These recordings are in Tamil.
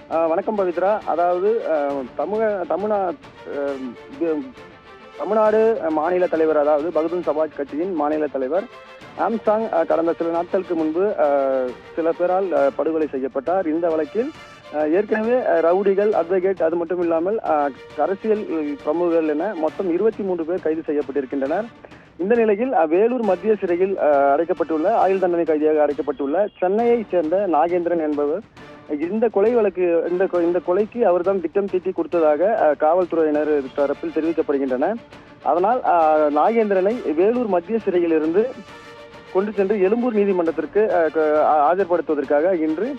வணக்கம் பவித்ரா. அதாவது தமிழ்நா தமிழ்நாடு மாநில தலைவர், அதாவது பகுஜன் சமாஜ் கட்சியின் மாநில தலைவர் ஆம்சாங் கடந்த சில நாட்களுக்கு முன்பு சில பேரால் படுகொலை செய்யப்பட்டார். இந்த வழக்கில் ஏற்கனவே ரவுடிகள், அட்வொகேட், அது மட்டும் இல்லாமல் அரசியல் பிரமுகர்கள் என மொத்தம் 23 பேர் கைது செய்யப்பட்டிருக்கின்றனர். இந்த நிலையில் வேலூர் மத்திய சிறையில் அடைக்கப்பட்டுள்ள, ஆயுள் தண்டனை கைதியாக அடைக்கப்பட்டுள்ள சென்னையை சேர்ந்த நாகேந்திரன் என்பவர் இந்த கொலை வழக்கு இந்த கொலைக்கு அவர்தான் திட்டம் தீட்டி கொடுத்ததாக காவல்துறையினர் தரப்பில் தெரிவிக்கப்படுகின்றன. அதனால் நாகேந்திரனை வேலூர் மத்திய சிறையில் இருந்து கொண்டு சென்று எழும்பூர் நீதிமன்றத்திற்கு ஆஜர்படுத்துவதற்காக இன்று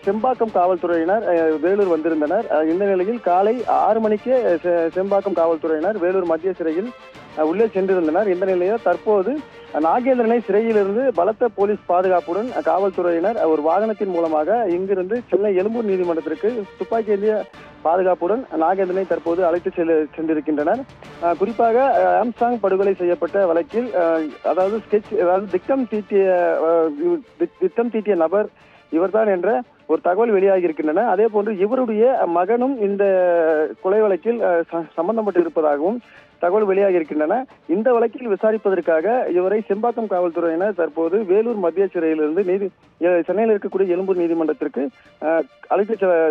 செம்பாக்கம் காவல்துறையினர் வேலூர் வந்திருந்தனர். இந்த நிலையில் காலை 6 மணிக்கு செம்பாக்கம் காவல்துறையினர் வேலூர் மத்திய சிறையில் உள்ளே சென்றிருந்தனர். இந்த நிலையில் தற்போது நாகேந்திரனை சிறையிலிருந்து பலத்த போலீஸ் பாதுகாப்புடன் காவல்துறையினர் ஒரு வாகனத்தின் மூலமாக இங்கிருந்து சென்னை எழும்பூர் நீதிமன்றத்திற்கு துப்பாக்கி ஏந்திய பாதுகாப்புடன் நாகேந்திரனை தற்போது அழைத்து சென்றிருக்கின்றனர். குறிப்பாக ஆம்சாங் படுகொலை செய்யப்பட்ட வழக்கில் அதாவது திட்டம் தீட்டிய நபர் இவர்தான் என்ற ஒரு தகவல் வெளியாகி இருக்கின்றன. அதே போன்று இவருடைய மகனும் இந்த கொலை வழக்கில் சம்பந்தப்பட்டு இருப்பதாகவும் தகவல் வெளியாகி இருக்கின்றன. இந்த வழக்கில் விசாரிப்பதற்காக இவரை செம்பாக்கம் காவல்துறையினர் தற்போது வேலூர் மத்திய சிறையிலிருந்து சென்னையில் இருக்கக்கூடிய எழும்பூர் நீதிமன்றத்திற்கு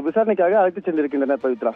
விசாரணைக்காக அழைத்து சென்றிருக்கின்றனர். பவித்ரா.